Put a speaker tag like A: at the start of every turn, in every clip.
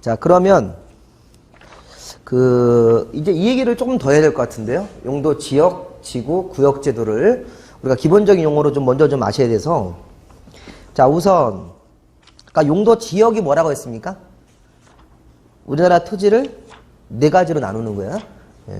A: 자, 그러면 이제 이 얘기를 조금 더 해야 될 것 같은데요. 용도 지역, 지구, 구역 제도를 우리가 기본적인 용어로 좀 먼저 좀 아셔야 돼서. 자, 우선 아까 용도 지역이 뭐라고 했습니까? 우리나라 토지를 네 가지로 나누는 거예요.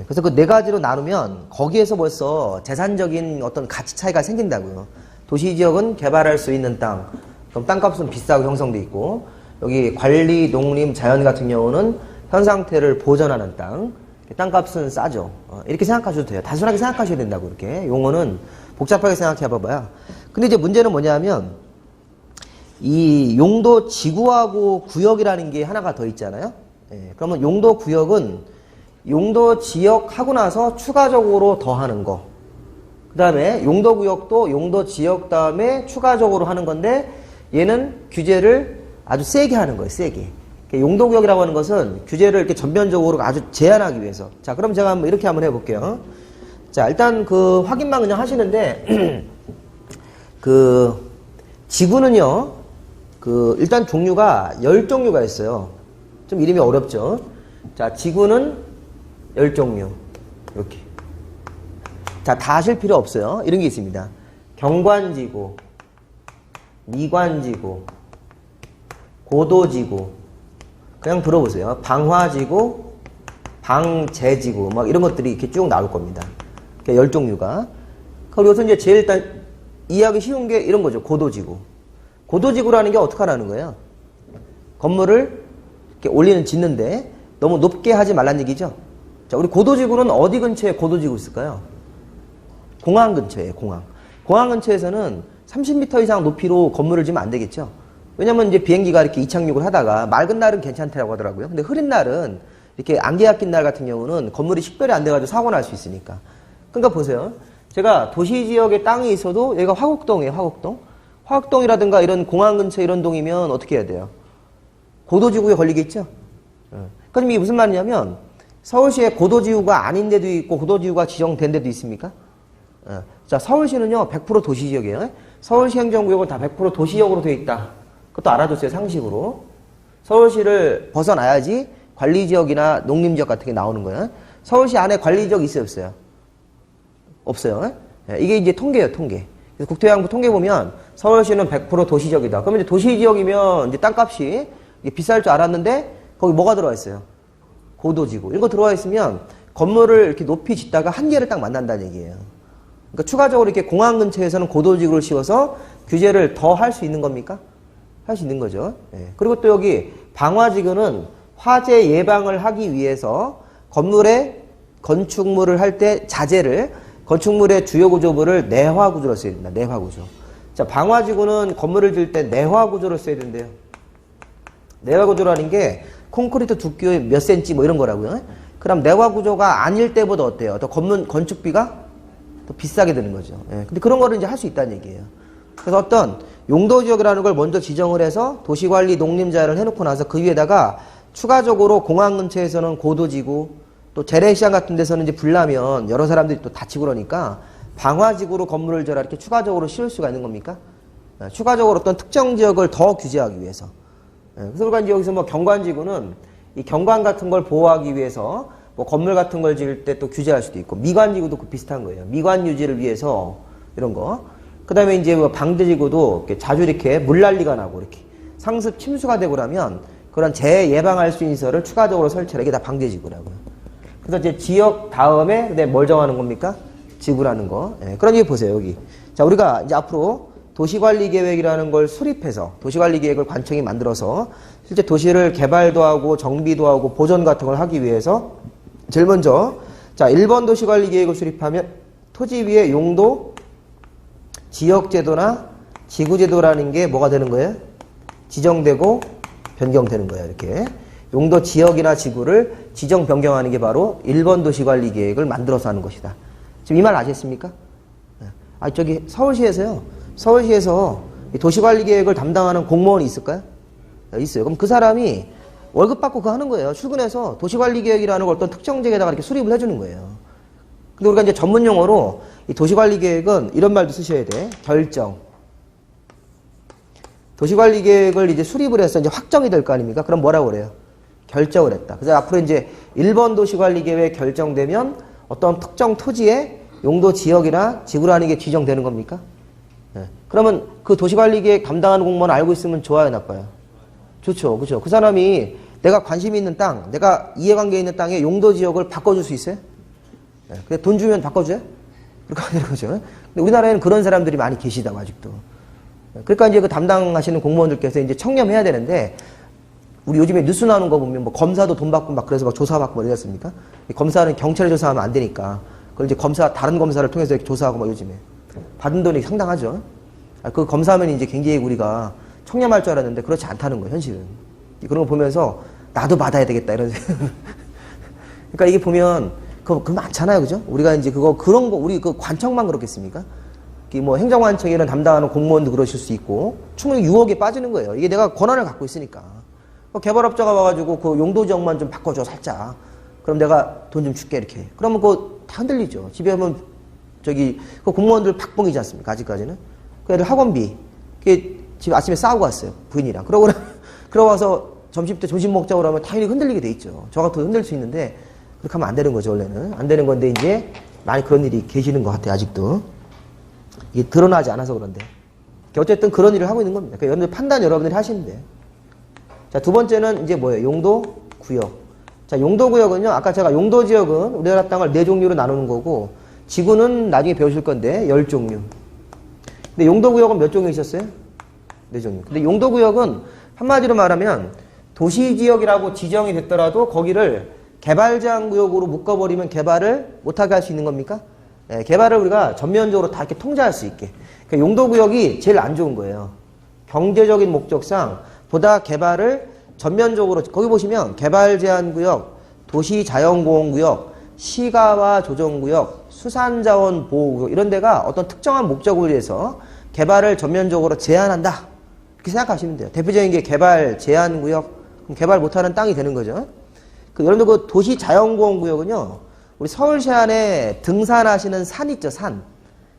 A: 그래서 그 네 가지로 나누면 거기에서 벌써 재산적인 어떤 가치 차이가 생긴다고요. 도시지역은 개발할 수 있는 땅, 그럼 땅값은 비싸고 형성돼 있고, 여기 관리, 농림, 자연 같은 경우는 현 상태를 보존하는 땅, 땅값은 싸죠. 이렇게 생각하셔도 돼요. 단순하게 생각하셔야 된다고, 이렇게. 용어는 복잡하게 생각해 봐봐야. 근데 이제 문제는 뭐냐면, 이 용도 지구하고 구역이라는 게 하나가 더 있잖아요. 그러면 용도 구역은 용도 지역 하고 나서 추가적으로 더 하는 거. 그 다음에 용도 구역도 용도 지역 다음에 추가적으로 하는 건데, 얘는 규제를 아주 세게 하는 거예요, 세게. 용도 구역이라고 하는 것은 규제를 이렇게 전면적으로 아주 제한하기 위해서. 자, 그럼 제가 한번 이렇게 한번 해볼게요. 자, 일단 확인만 그냥 하시는데, 지구는요, 일단 종류가 10종류가 있어요. 좀 이름이 어렵죠? 자, 지구는 10종류. 이렇게. 자, 다 하실 필요 없어요. 이런 게 있습니다. 경관지구, 미관지구, 고도지구. 그냥 들어보세요. 방화지구, 방제지구. 막 이런 것들이 이렇게 쭉 나올 겁니다. 10종류가. 그리고 여기서 이제 제일 일단 이해하기 쉬운 게 이런 거죠. 고도지구. 고도지구라는 게 어떻게 하라는 거예요? 건물을 이렇게 짓는데 너무 높게 하지 말란 얘기죠. 자, 우리 고도지구는 어디 근처에 고도지구 있을까요? 공항 근처에, 공항. 공항 근처에서는 30m 이상 높이로 건물을 지으면 안 되겠죠. 왜냐면 이제 비행기가 이렇게 이착륙을 하다가 맑은 날은 괜찮다고 하더라고요. 근데 흐린 날은 이렇게 안개가 낀 날 같은 경우는 건물이 식별이 안 돼가지고 사고 날 수 있으니까. 그러니까 보세요. 제가 도시 지역에 땅이 있어도 얘가 화곡동이에요, 화곡동. 화곡동이라든가 이런 공항 근처 이런 동이면 어떻게 해야 돼요? 고도지구에 걸리겠죠? 그럼 이게 무슨 말이냐면 서울시에 고도지구가 아닌 데도 있고 고도지구가 지정된 데도 있습니까? 자, 서울시는요 100% 도시지역이에요. 서울시 행정구역은 다 100% 도시지역으로 되어 있다. 그것도 알아두세요, 상식으로. 서울시를 벗어나야지 관리지역이나 농림지역 같은 게 나오는 거예요. 서울시 안에 관리지역 있어요, 없어요? 없어요. 이게 이제 통계예요, 통계. 그래서 국토해양부 통계 보면 서울시는 100% 도시지역이다. 그러면 이제 도시지역이면 이제 땅값이 비쌀 줄 알았는데 거기 뭐가 들어와 있어요? 고도지구. 이런 거 들어와 있으면 건물을 이렇게 높이 짓다가 한계를 딱 만난다는 얘기예요. 그러니까 추가적으로 이렇게 공항 근처에서는 고도지구를 씌워서 규제를 더 할 수 있는 겁니까? 할 수 있는 거죠. 그리고 또 여기 방화지구는 화재 예방을 하기 위해서 건물에 건축물을 할 때 자재를 건축물의 주요 구조부를 내화 구조로 써야 된다. 내화 구조. 자, 방화지구는 건물을 지을 때 내화 구조를 써야 된대요. 내화 구조라는 게 콘크리트 두께의 몇 센치 뭐 이런 거라고요. 그럼 내화 구조가 아닐 때보다 어때요? 더 건축비가 더 비싸게 되는 거죠. 근데 그런 거를 이제 할 수 있다는 얘기예요. 그래서 어떤 용도지역이라는 걸 먼저 지정을 해서 도시관리 농림자를 해놓고 나서 그 위에다가 추가적으로 공항 근처에서는 고도지구, 또 재래시장 같은 데서는 이제 불나면 여러 사람들이 또 다치고 그러니까 방화지구로 건물을 지어라 이렇게 추가적으로 씌울 수가 있는 겁니까? 추가적으로 어떤 특정 지역을 더 규제하기 위해서. 그래서 우리가 이제 여기서 뭐 경관지구는 이 경관 같은 걸 보호하기 위해서 뭐 건물 같은 걸 지을 때 또 규제할 수도 있고, 미관지구도 그 비슷한 거예요. 미관 유지를 위해서 이런 거. 그 다음에 이제 뭐 방제지구도 이렇게 자주 이렇게 물난리가 나고 이렇게 상습 침수가 되고 그러면 그런 재해 예방할 수 있는 시설을 추가적으로 설치하라. 이게 다 방제지구라고요. 그래서 이제 지역 다음에 근데 뭘 정하는 겁니까? 지구라는 거. 그러니 보세요, 여기. 자, 우리가 이제 앞으로 도시관리계획이라는 걸 수립해서 도시관리계획을 관청이 만들어서 실제 도시를 개발도 하고 정비도 하고 보존 같은 걸 하기 위해서 제일 먼저 자, 1번 도시관리계획을 수립하면 토지 위에 용도, 지역제도나 지구제도라는 게 뭐가 되는 거예요? 지정되고 변경되는 거예요. 이렇게. 용도 지역이나 지구를 지정 변경하는 게 바로 1번 도시관리계획을 만들어서 하는 것이다. 지금 이 말 아셨습니까? 저기 서울시에서요. 서울시에서 도시관리계획을 담당하는 공무원이 있을까요? 있어요. 그럼 그 사람이 월급 받고 그거 하는 거예요. 출근해서 도시관리계획이라는 걸 어떤 특정 지역에다가 이렇게 수립을 해주는 거예요. 근데 우리가 이제 전문 용어로 이 도시관리계획은 이런 말도 쓰셔야 돼. 결정. 도시관리계획을 이제 수립을 해서 이제 확정이 될 거 아닙니까? 그럼 뭐라고 그래요? 결정을 했다. 그래서 앞으로 이제 1번 도시관리계획 결정되면 어떤 특정 토지의 용도 지역이나 지구라는 게 지정되는 겁니까? 네. 그러면 그 도시관리계획 담당하는 공무원 알고 있으면 좋아요, 나빠요? 좋죠. 그죠? 그 사람이 내가 관심이 있는 땅, 내가 이해관계 있는 땅의 용도 지역을 바꿔줄 수 있어요? 네. 근데 돈 주면 바꿔줘요? 그렇게 하는 거죠. 근데 우리나라에는 그런 사람들이 많이 계시다고, 아직도. 그러니까 이제 그 담당하시는 공무원들께서 이제 청렴해야 되는데, 우리 요즘에 뉴스 나오는 거 보면 뭐 검사도 돈 받고 막 그래서 막 조사받고 뭐 이랬습니까? 검사는 경찰에 조사하면 안 되니까. 그걸 이제 다른 검사를 통해서 이렇게 조사하고 막 요즘에. 받은 돈이 상당하죠. 그 검사하면 이제 굉장히 우리가 청렴할 줄 알았는데 그렇지 않다는 거예요, 현실은. 그런 거 보면서 나도 받아야 되겠다, 이런. 그러니까 이게 보면, 그거 많잖아요, 그죠? 우리가 이제 그런 거, 우리 그 관청만 그렇겠습니까? 뭐 행정관청에는 담당하는 공무원도 그러실 수 있고, 충분히 유혹에 빠지는 거예요. 이게 내가 권한을 갖고 있으니까. 개발업자가 와가지고 그 용도 지역만 좀 바꿔줘, 살짝. 그럼 내가 돈 좀 줄게, 이렇게. 그러면 그거 다 흔들리죠. 집에 오면 그 공무원들 박봉이지 않습니까? 아직까지는. 그 애들 학원비. 그게 집에 아침에 싸우고 왔어요. 부인이랑. 그러고 와서 점심 때 점심 먹자고 그러면 당연히 흔들리게 돼 있죠. 저 같아도 흔들 수 있는데, 그렇게 하면 안 되는 거죠, 원래는. 안 되는 건데, 이제 많이 그런 일이 계시는 것 같아요, 아직도. 이게 드러나지 않아서 그런데. 어쨌든 그런 일을 하고 있는 겁니다. 그러니까 여러분들 판단 여러분들이 하시면 돼요. 자, 두 번째는 이제 뭐예요? 용도구역. 자, 용도구역은요, 아까 제가 용도지역은 우리나라 땅을 4종류로 나누는 거고, 지구는 나중에 배우실 건데, 10종류. 근데 용도구역은 몇 종류 있었어요? 4종류. 근데 용도구역은 한마디로 말하면, 도시지역이라고 지정이 됐더라도 거기를 개발제한구역으로 묶어버리면 개발을 못하게 할 수 있는 겁니까? 네, 개발을 우리가 전면적으로 다 이렇게 통제할 수 있게. 그러니까 용도구역이 제일 안 좋은 거예요. 경제적인 목적상 보다 개발을 전면적으로, 거기 보시면 개발제한구역, 도시자연공원구역, 시가와 조정구역, 수산자원보호구역 이런 데가 어떤 특정한 목적을 위해서 개발을 전면적으로 제한한다. 이렇게 생각하시면 돼요. 대표적인 게 개발제한구역, 그럼 개발 못하는 땅이 되는 거죠. 여러분들 그 도시자연공원구역은요, 우리 서울시 안에 등산하시는 산 있죠, 산.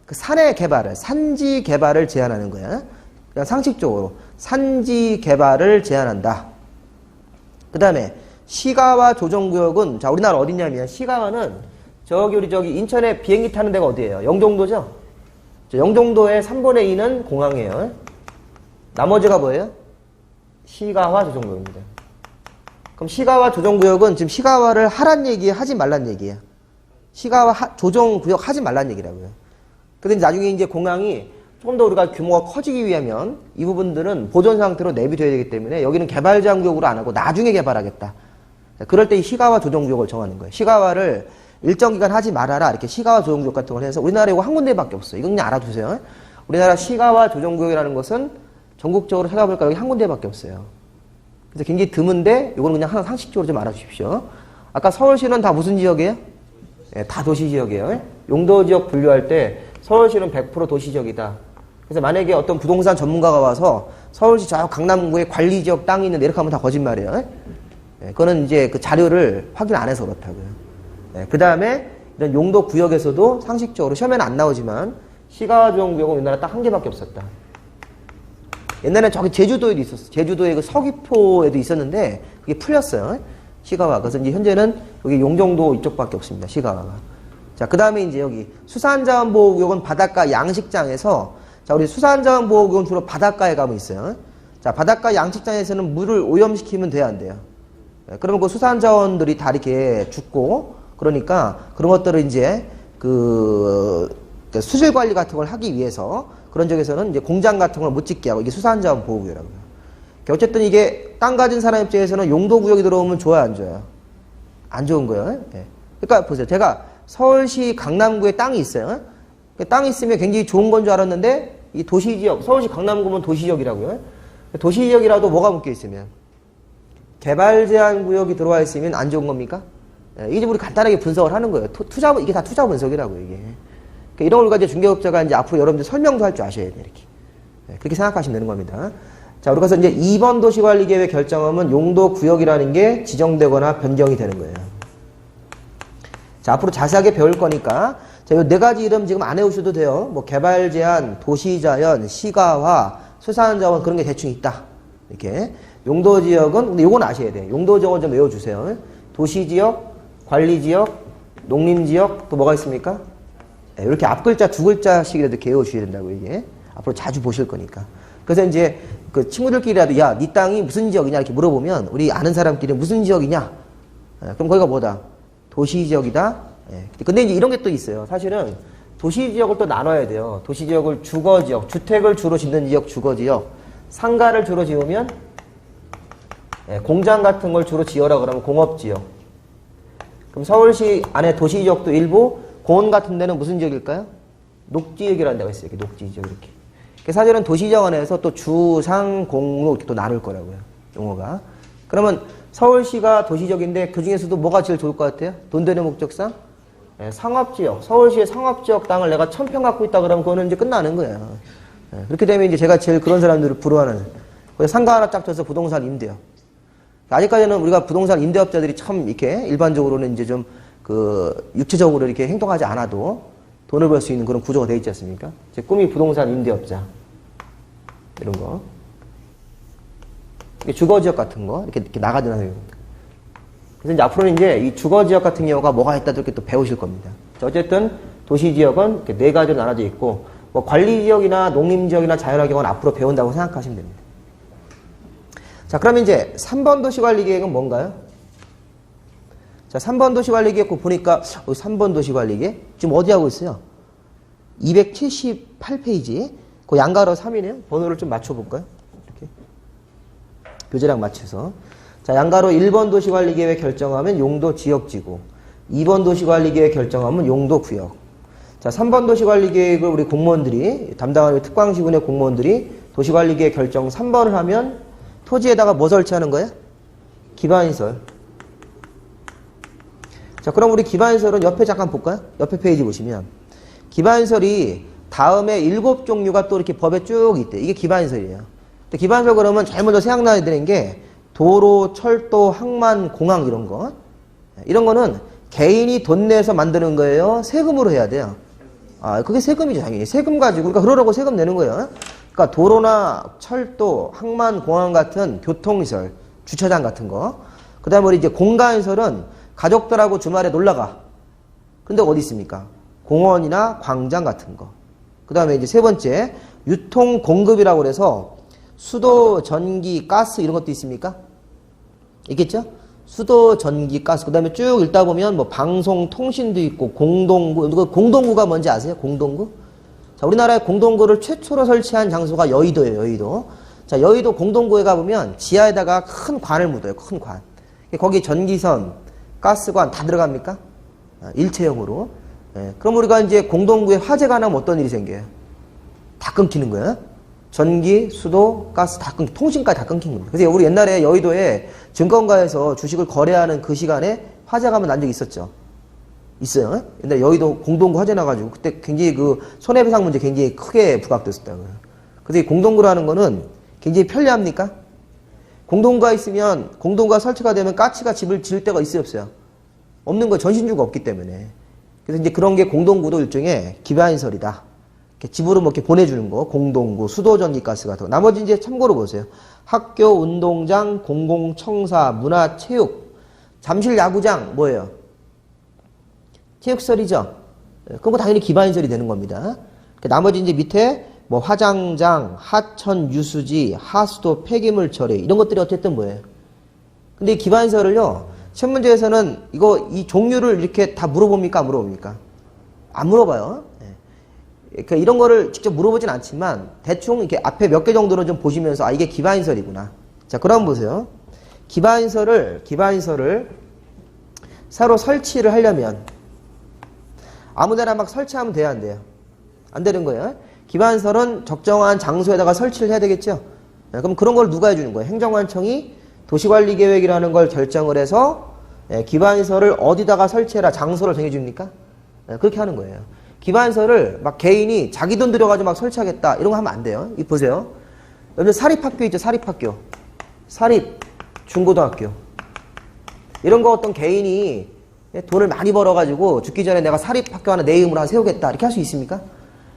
A: 그 산의 개발을, 산지 개발을 제한하는 거야. 그냥 상식적으로. 산지 개발을 제한한다. 그 다음에 시가와 조정구역은, 자, 우리나라 어디냐면, 시가와는 우리 인천에 비행기 타는 데가 어디예요? 영종도죠? 영종도의 3분의 2는 공항이에요. 나머지가 뭐예요? 시가와 조정구역입니다. 그럼 시가와 조정구역은 지금 시가와를 하란 얘기예요? 하지 말란 얘기예요? 시가와 조정구역 하지 말란 얘기라고요. 근데 나중에 이제 공항이 조금 더 우리가 규모가 커지기 위하면 이 부분들은 보존 상태로 내비둬야 되기 때문에 여기는 개발제한구역으로 안 하고 나중에 개발하겠다. 그럴 때 이 시가와 조정구역을 정하는 거예요. 시가와를 일정 기간 하지 말아라. 이렇게 시가와 조정구역 같은 걸 해서 우리나라에 이거 한 군데밖에 없어요. 이건 그냥 알아두세요. 우리나라 시가와 조정구역이라는 것은 전국적으로 찾아볼까 여기 한 군데밖에 없어요. 그래서 굉장히 드문데 이거는 그냥 하나 상식적으로 좀 알아주십시오. 아까 서울시는 다 무슨 지역이에요? 네, 다 도시지역이에요. 용도지역 분류할 때 서울시는 100% 도시지역이다. 그래서 만약에 어떤 부동산 전문가가 와서 서울시 저 강남구에 관리지역 땅이 있는데 이렇게 하면 다 거짓말이에요. 네, 그거는 이제 그 자료를 확인 안 해서 그렇다고요. 네, 그 다음에 이런 용도구역에서도 상식적으로 시험에는 안 나오지만 시가와 조정구역은 우리나라 딱 한 개밖에 없었다. 옛날에 저기 제주도에도 있었어. 제주도에 그 서귀포에도 있었는데 그게 풀렸어요. 시가와. 그래서 이제 현재는 여기 용정도 이쪽밖에 없습니다. 시가와가. 자, 그 다음에 이제 여기 수산자원보호구역은 바닷가 양식장에서, 자, 우리 수산자원보호구역은 주로 바닷가에 가면 있어요. 자, 바닷가 양식장에서는 물을 오염시키면 돼야 안 돼요. 네, 그러면 그 수산자원들이 다 이렇게 죽고, 그러니까 그런 것들을 이제 수질 관리 같은 걸 하기 위해서 그런 쪽에서는 이제 공장 같은 걸 못 짓게 하고 이게 수산자원 보호구역이라고요. 어쨌든 이게 땅 가진 사람 입장에서는 용도구역이 들어오면 좋아요, 안 좋아요? 안 좋은 거예요. 네. 그러니까 보세요. 제가 서울시 강남구에 땅이 있어요. 땅이 있으면 굉장히 좋은 건 줄 알았는데 이 도시지역, 서울시 강남구면 도시지역이라고요. 도시지역이라도 뭐가 묶여 있으면? 개발제한구역이 들어와 있으면 안 좋은 겁니까? 네. 이게 우리 간단하게 분석을 하는 거예요. 이게 다 투자 분석이라고요, 이게. 그러니까 이런 걸 가지고 중개업자가 이제 앞으로 여러분들 설명도 할 줄 아셔야 돼요, 이렇게. 네, 그렇게 생각하시면 되는 겁니다. 자, 그래서 이제 2번 도시관리계획 결정하면 용도구역이라는 게 지정되거나 변경이 되는 거예요. 자, 앞으로 자세하게 배울 거니까. 자, 요 4가지 이름 지금 안 외우셔도 돼요. 뭐, 개발제한, 도시자연, 시가화, 수산자원 그런 게 대충 있다. 이렇게. 용도지역은, 근데 요건 아셔야 돼요. 용도지역은 좀 외워주세요. 도시지역, 관리지역, 농림지역, 또 뭐가 있습니까? 네, 이렇게 앞글자 두 글자씩이라도 이렇게 외워주셔야 된다고, 이게. 앞으로 자주 보실 거니까. 그래서 이제 그 친구들끼리라도, 야, 네 땅이 무슨 지역이냐 이렇게 물어보면 우리 아는 사람끼리 무슨 지역이냐? 그럼 거기가 뭐다? 도시지역이다. 근데 이제 이런 게 또 있어요. 사실은 도시지역을 또 나눠야 돼요. 도시지역을 주거지역, 주택을 주로 짓는 지역 주거지역, 상가를 주로 지으면 공장 같은 걸 주로 지어라 그러면 공업지역. 그럼 서울시 안에 도시지역도 일부, 공원 같은 데는 무슨 지역일까요? 녹지지역이라는 데가 있어요. 이렇게 녹지지역 이렇게. 사실은 도시지역 안에서 또 주, 상, 공로 이렇게 또 나눌 거라고요. 용어가. 그러면 서울시가 도시지역인데 그 중에서도 뭐가 제일 좋을 것 같아요? 돈 되는 목적상? 상업지역. 서울시의 상업지역 땅을 내가 1000평 갖고 있다 그러면 그거는 이제 끝나는 거예요. 그렇게 되면 이제 제가 제일 그런 사람들을 부러워하는, 상가 하나 딱 쳐서 부동산 임대요. 아직까지는 우리가 부동산 임대업자들이 참 이렇게 일반적으로는 이제 좀 그 육체적으로 이렇게 행동하지 않아도 돈을 벌 수 있는 그런 구조가 되어 있지 않습니까? 제 꿈이 부동산 임대업자. 이런 거. 주거지역 같은 거, 이렇게 나가잖아요. 그래서 이제 앞으로는 이제 이 주거지역 같은 경우가 뭐가 있다 이렇게 또 배우실 겁니다. 어쨌든 도시지역은 이렇게 네 가지로 나눠져 있고, 뭐 관리지역이나 농림지역이나 자연환경은 앞으로 배운다고 생각하시면 됩니다. 자, 그럼 이제 3번 도시관리계획은 뭔가요? 자, 3번 도시관리계획 보니까 3번 도시관리계획 지금 어디 하고 있어요? 278페이지. 그 양가로 3이네요. 번호를 좀 맞춰볼까요? 이렇게 교재랑 맞춰서. 자, 양가로 1번 도시관리계획 결정하면 용도 지역지구, 2번 도시관리계획 결정하면 용도 구역. 자, 3번 도시관리계획을 우리 공무원들이 담당하는 특광시군의 공무원들이 도시관리계획 결정 3번을 하면 토지에다가 뭐 설치하는 거예요? 기반시설. 자, 그럼 우리 기반시설은 옆에 잠깐 볼까요? 옆에 페이지 보시면 기반시설이 다음에 7종류가 또 이렇게 법에 쭉 있대. 이게 기반시설이에요. 근데 기반시설 그러면 제일 먼저 생각나야 되는 게 도로, 철도, 항만, 공항 이런 거. 이런 거는 개인이 돈 내서 만드는 거예요? 세금으로 해야 돼요? 아, 그게 세금이죠, 당연히. 세금 가지고, 그러니까 그러라고 세금 내는 거예요. 그러니까 도로나 철도, 항만, 공항 같은 교통시설, 주차장 같은 거. 그 다음에 우리 이제 공간시설은 가족들하고 주말에 놀러가. 근데 어디 있습니까? 공원이나 광장 같은 거. 그 다음에 이제 세 번째, 유통 공급이라고 그래서 수도, 전기, 가스 이런 것도 있습니까? 있겠죠? 수도, 전기, 가스. 그 다음에 쭉 읽다 보면 뭐 방송, 통신도 있고 공동구. 공동구가 뭔지 아세요? 공동구? 자, 우리나라의 공동구를 최초로 설치한 장소가 여의도예요, 여의도. 자, 여의도 공동구에 가보면 지하에다가 큰 관을 묻어요, 큰 관. 거기 전기선, 가스관 다 들어갑니까? 일체형으로. 그럼 우리가 이제 공동구에 화재가 나면 어떤 일이 생겨요? 다 끊기는 거예요. 전기, 수도, 가스 다 끊기, 통신까지 다 끊긴 겁니다. 그래서 우리 옛날에 여의도에 증권가에서 주식을 거래하는 그 시간에 화재가 한번 난 적이 있었죠. 있어요. 옛날에 여의도 공동구 화재 나가지고 그때 굉장히 그 손해배상 문제 굉장히 크게 부각됐었다고요. 그래서 이 공동구라는 거는 굉장히 편리합니까? 공동구가 있으면, 공동구가 설치가 되면 까치가 집을 지을 데가 있어요, 없어요? 없는 거, 전신주가 없기 때문에. 그래서 이제 그런 게 공동구도 일종의 기반시설이다. 이렇게 집으로 뭐 이렇게 보내주는 거, 공동구, 수도, 전기, 가스 같은 거. 나머지 이제 참고로 보세요. 학교, 운동장, 공공청사, 문화, 체육, 잠실 야구장, 뭐예요? 체육시설이죠? 그거 당연히 기반시설이 되는 겁니다. 나머지 이제 밑에 뭐 화장장, 하천, 유수지, 하수도, 폐기물 처리 이런 것들이 어쨌든 뭐예요? 근데 이 기반시설을요, 시험 문제에서는 이 종류를 이렇게 다 물어봅니까? 안 물어봅니까? 안 물어봐요. 그러니까 이런 거를 직접 물어보진 않지만 대충 이렇게 앞에 몇 개 정도는 좀 보시면서 아, 이게 기반시설이구나. 자, 그럼 보세요. 기반시설을 새로 설치를 하려면 아무데나 막 설치하면 돼야 안 돼요? 안 되는 거예요. 기반시설은 적정한 장소에다가 설치를 해야 되겠죠. 그럼 그런 걸 누가 해주는 거예요? 행정관청이 도시관리계획이라는 걸 결정을 해서 기반시설을 어디다가 설치해라 장소를 정해줍니까? 그렇게 하는 거예요. 기반시설을 막 개인이 자기 돈 들여가지고 막 설치하겠다 이런 거 하면 안 돼요. 이 보세요. 여러분 사립학교 있죠? 사립학교. 사립 중고등학교. 이런 거 어떤 개인이 돈을 많이 벌어가지고 죽기 전에 내가 사립학교 하나 내 이름으로 하나 세우겠다 이렇게 할 수 있습니까?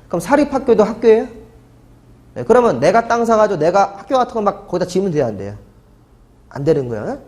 A: 그럼 사립학교도 학교예요? 그러면 내가 땅 사가지고 내가 학교 같은 거 막 거기다 지으면 돼야 안 돼요? 안 되는 거야.